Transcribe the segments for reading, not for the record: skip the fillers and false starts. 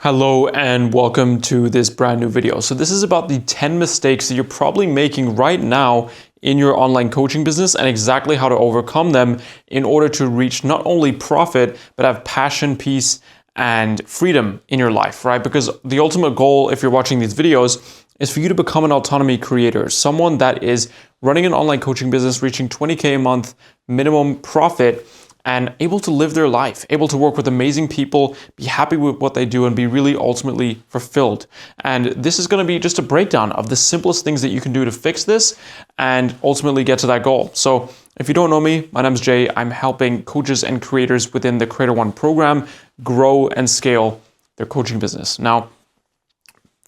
Hello and welcome to this brand new video. So this is about the 10 mistakes that you're probably making right now in your online coaching business and exactly how to overcome them in order to reach not only profit, but have passion, peace, and freedom in your life, right? Because the ultimate goal, if you're watching these videos, is for you to become an autonomy creator, someone that is running an online coaching business, reaching 20K a month minimum profit, and able to live their life, able to work with amazing people, be happy with what they do, and be really ultimately fulfilled. And this is going to be just a breakdown of the simplest things that you can do to fix this and ultimately get to that goal. So if you don't know me, my name is Jay. I'm helping coaches and creators within the Creator One program grow and scale their coaching business. Now,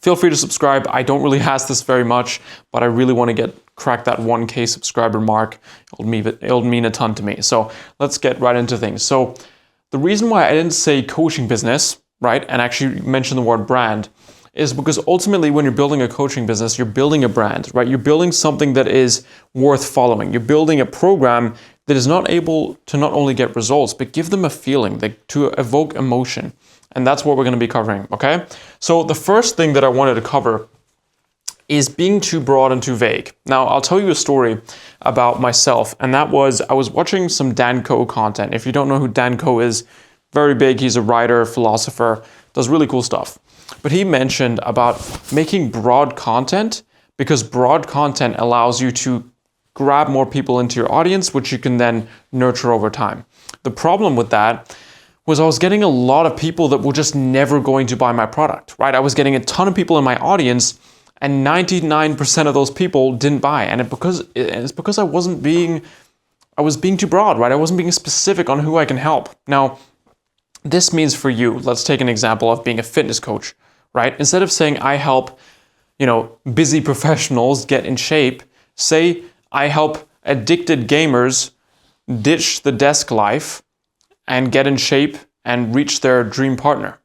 feel free to subscribe. I don't really ask this very much, but I really want to crack that 1K subscriber mark. It'll mean a ton to me. So let's get right into things. So the reason why I didn't say coaching business, right, and actually mention the word brand, is because ultimately when you're building a coaching business, you're building a brand, right? You're building something that is worth following. You're building a program that is not able to not only get results, but give them a feeling, to evoke emotion. And that's what we're going to be covering, okay? So the first thing that I wanted to cover is being too broad and too vague. Now, I'll tell you a story about myself, and that was, I was watching some Dan Koe content. If you don't know who Dan Koe is, very big. He's a writer, philosopher, does really cool stuff. But he mentioned about making broad content because broad content allows you to grab more people into your audience, which you can then nurture over time. The problem with that was I was getting a lot of people that were just never going to buy my product, right? I was getting a ton of people in my audience and 99% of those people didn't buy. And it's because I was being too broad, right? I wasn't being specific on who I can help. Now, this means for you, let's take an example of being a fitness coach, right? Instead of saying I help, busy professionals get in shape, say I help addicted gamers ditch the desk life and get in shape and reach their dream partner.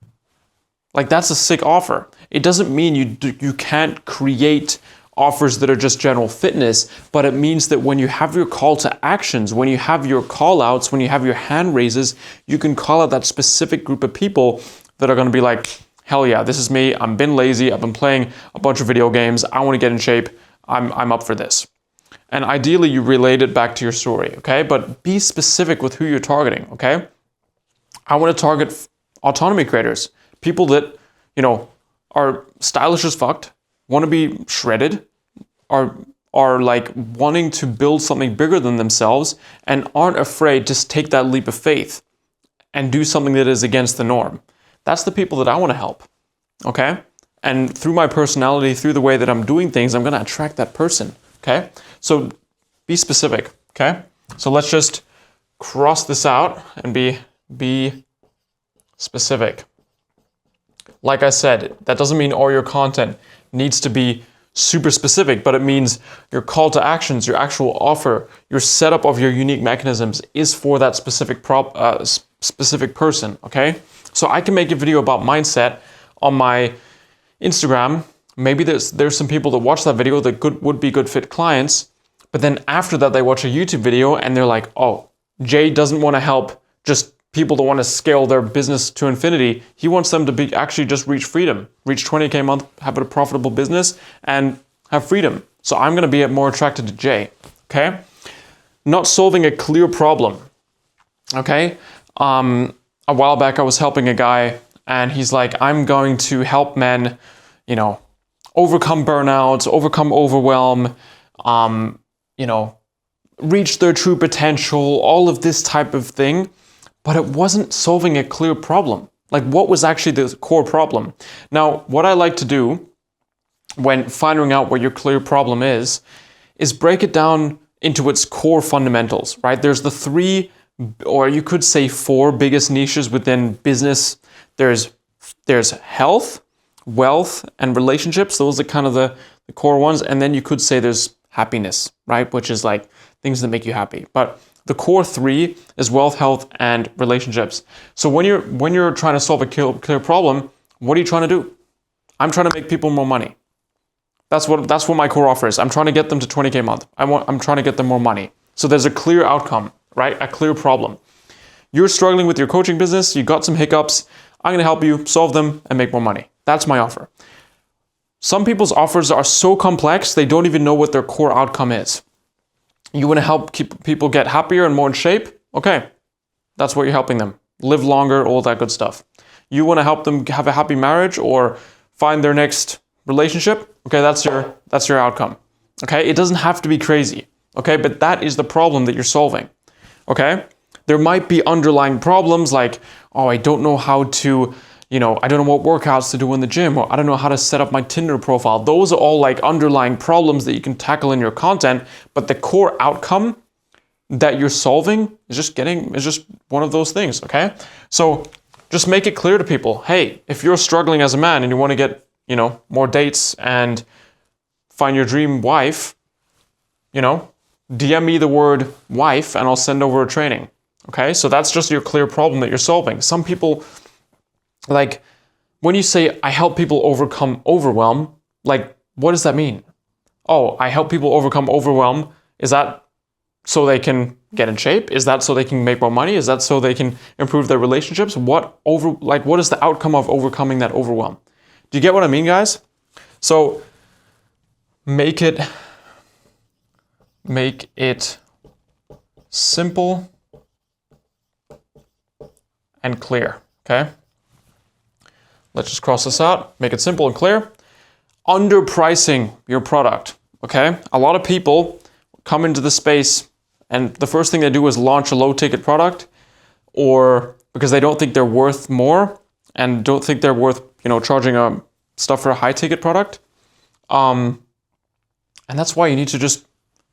Like, that's a sick offer. It doesn't mean you can't create offers that are just general fitness, but it means that when you have your call to actions, when you have your call outs, when you have your hand raises, you can call out that specific group of people that are going to be like, hell yeah, this is me. I've been lazy. I've been playing a bunch of video games. I want to get in shape. I'm up for this. And ideally, you relate it back to your story, okay? But be specific with who you're targeting, okay? I want to target autonomy creators, people that, are stylish as fucked, want to be shredded, are like wanting to build something bigger than themselves and aren't afraid to take that leap of faith and do something that is against the norm. That's the people that I want to help, okay? And through my personality, through the way that I'm doing things, I'm going to attract that person, okay? So be specific, okay? So let's just cross this out and be specific. Like I said, that doesn't mean all your content needs to be super specific, but it means your call to actions, your actual offer, your setup of your unique mechanisms is for that specific person, okay? So I can make a video about mindset on my Instagram. Maybe there's some people that watch that video that would be good fit clients, but then after that they watch a YouTube video and they're like, oh, Jay doesn't want to help just people that want to scale their business to infinity. He wants them to actually just reach freedom, reach 20K a month, have a profitable business, and have freedom. So I'm going to be more attracted to Jay, okay? Not solving a clear problem, okay? A while back, I was helping a guy, and he's like, I'm going to help men, overcome burnouts, overcome overwhelm, reach their true potential, all of this type of thing. But it wasn't solving a clear problem. Like, what was actually the core problem? Now, what I like to do when finding out what your clear problem is break it down into its core fundamentals, right? There's the 3, or you could say 4 biggest niches within business. There's health, wealth, and relationships. Those are kind of the core ones. And then you could say there's happiness, right? Which is like things that make you happy. But the core 3 is wealth, health, and relationships. So when you're trying to solve a clear problem, what are you trying to do? I'm trying to make people more money. That's what my core offer is. I'm trying to get them to 20K a month. I'm trying to get them more money. So there's a clear outcome, right? A clear problem. You're struggling with your coaching business. You got some hiccups. I'm going to help you solve them and make more money. That's my offer. Some people's offers are so complex, they don't even know what their core outcome is. You want to help keep people get happier and more in shape? Okay, that's what you're helping them. Live longer, all that good stuff. You want to help them have a happy marriage or find their next relationship? Okay, that's your outcome. Okay, it doesn't have to be crazy. Okay, but that is the problem that you're solving. Okay, there might be underlying problems like, oh, I don't know how to, I don't know what workouts to do in the gym, or I don't know how to set up my Tinder profile. Those are all like underlying problems that you can tackle in your content, but the core outcome that you're solving is just one of those things, okay? So just make it clear to people, hey, if you're struggling as a man and you want to get, more dates and find your dream wife, DM me the word wife and I'll send over a training. Okay, so that's just your clear problem that you're solving. Some people, like, when you say, I help people overcome overwhelm, like, what does that mean? Oh, I help people overcome overwhelm. Is that so they can get in shape? Is that so they can make more money? Is that so they can improve their relationships? What is the outcome of overcoming that overwhelm? Do you get what I mean, guys? So make it simple and clear, okay? Let's just cross this out, make it simple and clear. Underpricing your product, okay? A lot of people come into the space and the first thing they do is launch a low ticket product, or because they don't think they're worth more and don't think they're worth, charging stuff for a high ticket product. And that's why you need to just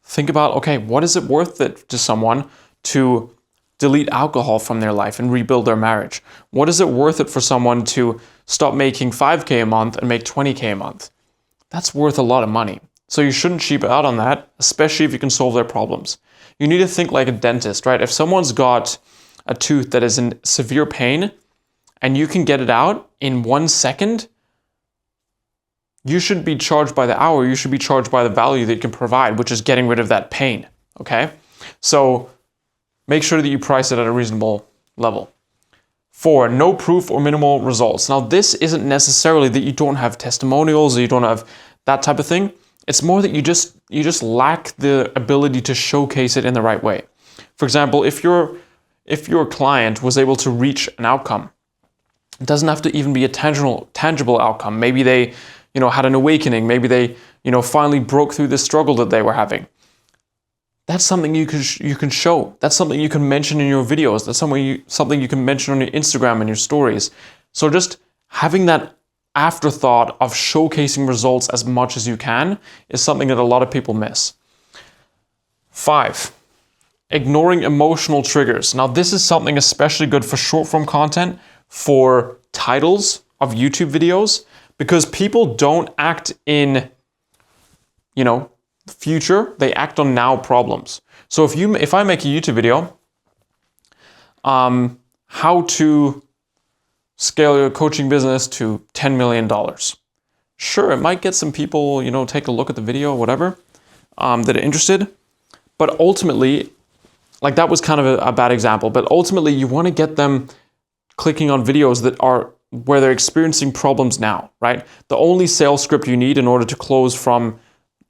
think about, okay, what is it worth it to someone to delete alcohol from their life and rebuild their marriage? What is it worth it for someone to stop making 5K a month and make 20K a month? That's worth a lot of money. So you shouldn't cheap out on that, especially if you can solve their problems. You need to think like a dentist, right? If someone's got a tooth that is in severe pain and you can get it out in 1 second, you should be charged by the hour. You should be charged by the value that you can provide, which is getting rid of that pain, okay? So make sure that you price it at a reasonable level. 4, no proof or minimal results. Now, this isn't necessarily that you don't have testimonials or you don't have that type of thing. It's more that you just lack the ability to showcase it in the right way. For example, if your client was able to reach an outcome, it doesn't have to even be a tangible outcome. Maybe they, had an awakening. Maybe they, finally broke through the struggle that they were having. That's something you can show. That's something you can mention in your videos. That's something you can mention on your Instagram and your stories. So just having that afterthought of showcasing results as much as you can is something that a lot of people miss. 5, ignoring emotional triggers. Now, this is something especially good for short form content, for titles of YouTube videos, because people don't act in, future, they act on now problems. So if I make a YouTube video, how to scale your coaching business to $10 million. Sure, it might get some people, take a look at the video, whatever, that are interested. But ultimately, like that was kind of a bad example, but ultimately you want to get them clicking on videos that are where they're experiencing problems now, right? The only sales script you need in order to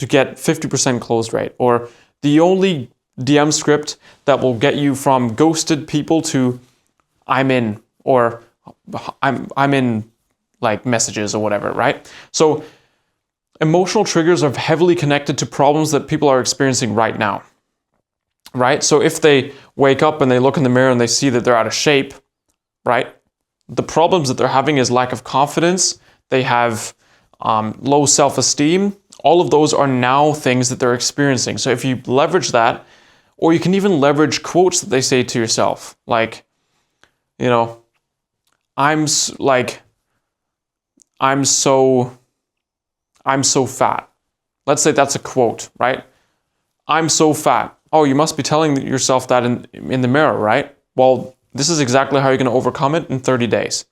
get 50% close rate, or the only DM script that will get you from ghosted people to I'm in, or I'm in like messages or whatever, right? So emotional triggers are heavily connected to problems that people are experiencing right now, right? So if they wake up and they look in the mirror and they see that they're out of shape, right? The problems that they're having is lack of confidence. They have low self-esteem. All of those are now things that they're experiencing. So if you leverage that, or you can even leverage quotes that they say to yourself, like, I'm so fat. Let's say that's a quote, right? I'm so fat. Oh, you must be telling yourself that in the mirror, right? Well, this is exactly how you're going to overcome it in 30 days.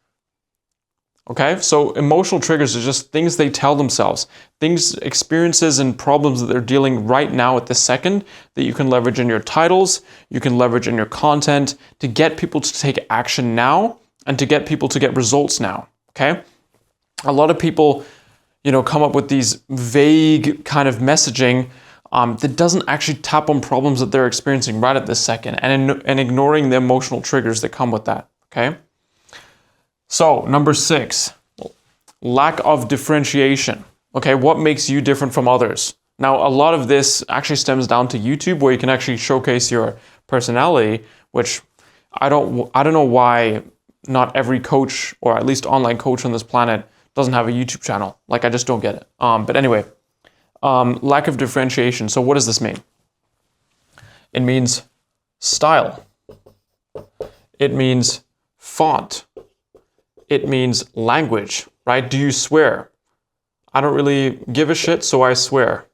Okay? So emotional triggers are just things they tell themselves, experiences and problems that they're dealing right now at this second that you can leverage in your titles, you can leverage in your content to get people to take action now and to get people to get results now, okay? A lot of people, come up with these vague kind of messaging that doesn't actually tap on problems that they're experiencing right at this second, and ignoring the emotional triggers that come with that, okay? So, number 6, lack of differentiation. Okay, what makes you different from others? Now, a lot of this actually stems down to YouTube, where you can actually showcase your personality, which I don't know why not every coach, or at least online coach on this planet, doesn't have a YouTube channel. Like, I just don't get it. But anyway, lack of differentiation. So what does this mean? It means style. It means font. It means language, right? Do you swear? I don't really give a shit, so I swear.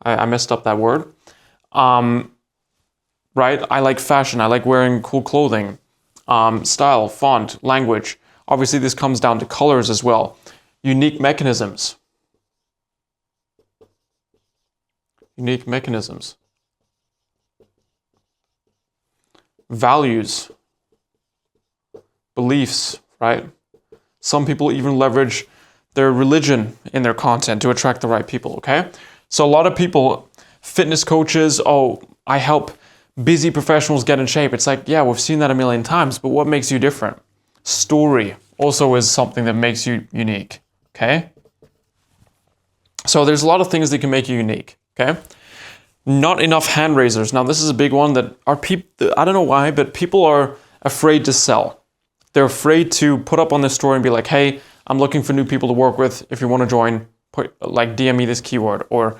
I messed up that word. Right? I like fashion. I like wearing cool clothing. Style, font, language. Obviously, this comes down to colors as well. Unique mechanisms. Unique mechanisms. Values. Beliefs, right? Some people even leverage their religion in their content to attract the right people, okay? So a lot of people, fitness coaches, I help busy professionals get in shape. It's like, yeah, we've seen that a million times, but what makes you different? Story also is something that makes you unique, okay? So there's a lot of things that can make you unique, okay? Not enough hand raisers. Now, this is a big one that I don't know why, but people are afraid to sell. They're afraid to put up on their story and be like, hey, I'm looking for new people to work with. If you want to join, DM me this keyword. Or,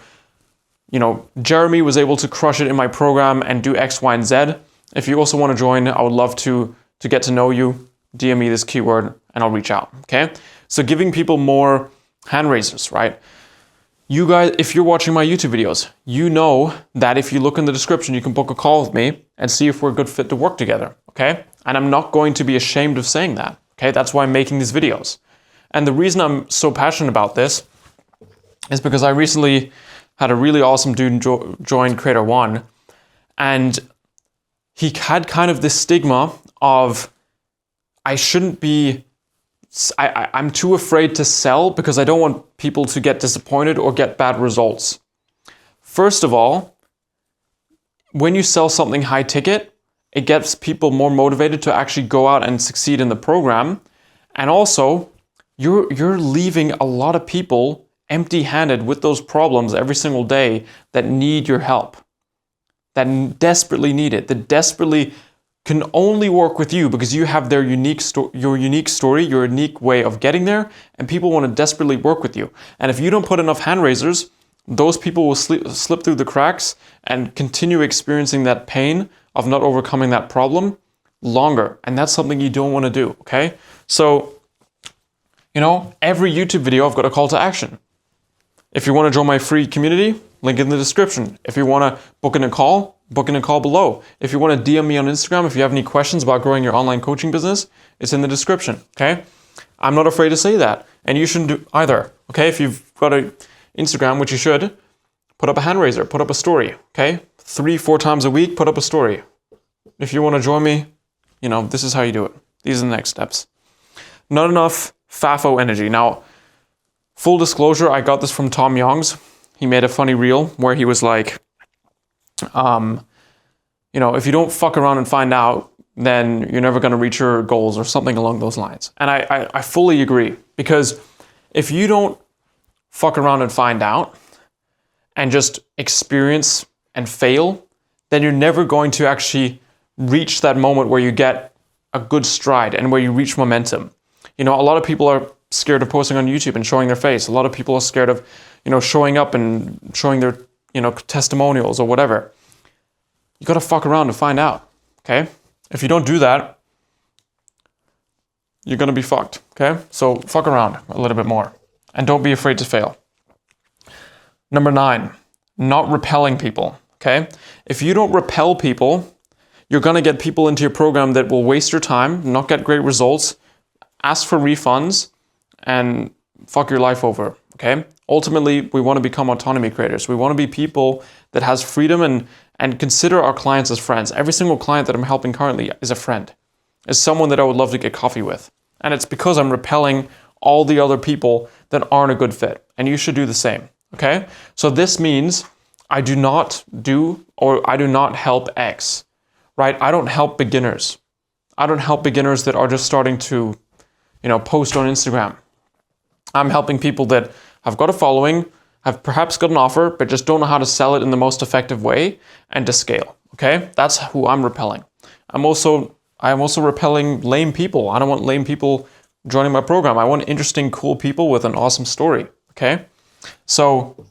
Jeremy was able to crush it in my program and do X, Y, and Z. If you also want to join, I would love to get to know you. DM me this keyword and I'll reach out, okay? So giving people more hand raisers, right? You guys, if you're watching my YouTube videos, you know that if you look in the description, you can book a call with me and see if we're a good fit to work together, okay? And I'm not going to be ashamed of saying that, okay? That's why I'm making these videos. And the reason I'm so passionate about this is because I recently had a really awesome dude join Creator One, and he had kind of this stigma of, I'm too afraid to sell because I don't want people to get disappointed or get bad results. First of all, when you sell something high ticket, it gets people more motivated to actually go out and succeed in the program. And also, you're leaving a lot of people empty-handed with those problems every single day that need your help, that desperately need it, that desperately can only work with you because you have their your unique story, your unique way of getting there, and people want to desperately work with you. And if you don't put enough hand raisers, those people will slip through the cracks and continue experiencing that pain of not overcoming that problem longer. And that's something you don't want to do, okay? So, every YouTube video I've got a call to action. If you want to join my free community, link in the description. If you want to book in a call below. If you want to DM me on Instagram, if you have any questions about growing your online coaching business, it's in the description, okay? I'm not afraid to say that, and you shouldn't do either, okay? If you've got an Instagram, which you should, put up a hand raiser, put up a story, okay? 3-4 times a week, put up a story. If you want to join me, this is how you do it. These are the next steps. Not enough FAFO energy. Now, full disclosure, I got this from Tom Young's. He made a funny reel where he was like, if you don't fuck around and find out, then you're never going to reach your goals, or something along those lines. And I fully agree, because if you don't fuck around and find out and just experience and fail, then you're never going to actually reach that moment where you get a good stride and where you reach momentum. A lot of people are scared of posting on YouTube and showing their face. A lot of people are scared of, showing up and showing their, testimonials or whatever. You got to fuck around to find out, okay? If you don't do that, you're going to be fucked, okay? So fuck around a little bit more, and don't be afraid to fail. Number 9, not repelling people, okay? If you don't repel people, you're going to get people into your program that will waste your time, not get great results, ask for refunds, and fuck your life over, okay? Ultimately, we want to become autonomy creators. We want to be people that has freedom and consider our clients as friends. Every single client that I'm helping currently is a friend. is someone that I would love to get coffee with. And it's because I'm repelling all the other people that aren't a good fit. And you should do the same, okay? So this means I do not help X, right? I don't help beginners. I don't help beginners that are just starting to, post on Instagram. I'm helping people that have got a following, have perhaps got an offer, but just don't know how to sell it in the most effective way and to scale, okay? That's who I'm repelling. I'm also repelling lame people. I don't want lame people joining my program. I want interesting, cool people with an awesome story, okay? So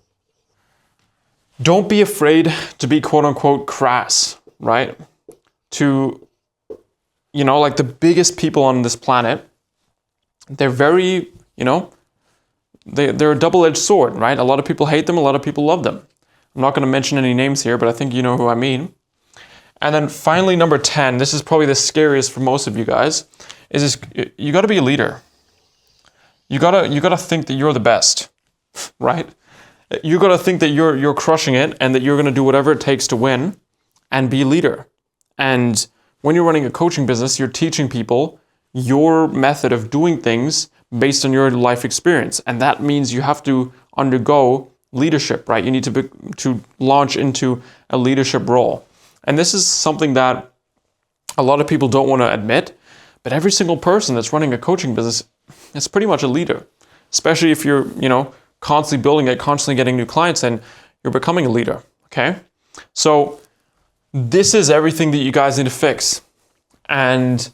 don't be afraid to be quote unquote crass, right? Like the biggest people on this planet, they're very, they're a double-edged sword, right? A lot of people hate them, a lot of people love them. I'm not going to mention any names here, but I think you know who I mean. And then finally, number 10, this is probably the scariest for most of you guys, is you got to be a leader. You got to think that you're the best, right? You got to think that you're crushing it and that you're going to do whatever it takes to win and be a leader. And when you're running a coaching business, you're teaching people your method of doing things based on your life experience. And that means you have to undergo leadership, right? You need to launch into a leadership role. And this is something that a lot of people don't want to admit, but every single person that's running a coaching business is pretty much a leader, especially if you're, constantly building it, constantly getting new clients, and you're becoming a leader, okay? So this is everything that you guys need to fix. And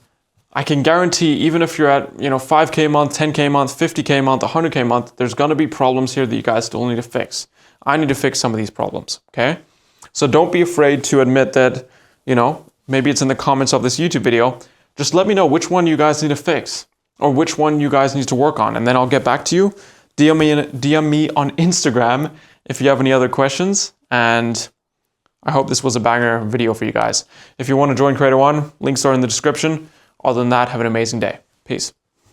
I can guarantee, even if you're at, 5K a month, 10K a month, 50K a month, 100K a month, there's going to be problems here that you guys still need to fix. I need to fix some of these problems, okay? So don't be afraid to admit that, maybe it's in the comments of this YouTube video. Just let me know which one you guys need to fix or which one you guys need to work on, and then I'll get back to you. DM me on Instagram if you have any other questions, and I hope this was a banger video for you guys. If you want to join Creator One, links are in the description. Other than that, have an amazing day. Peace.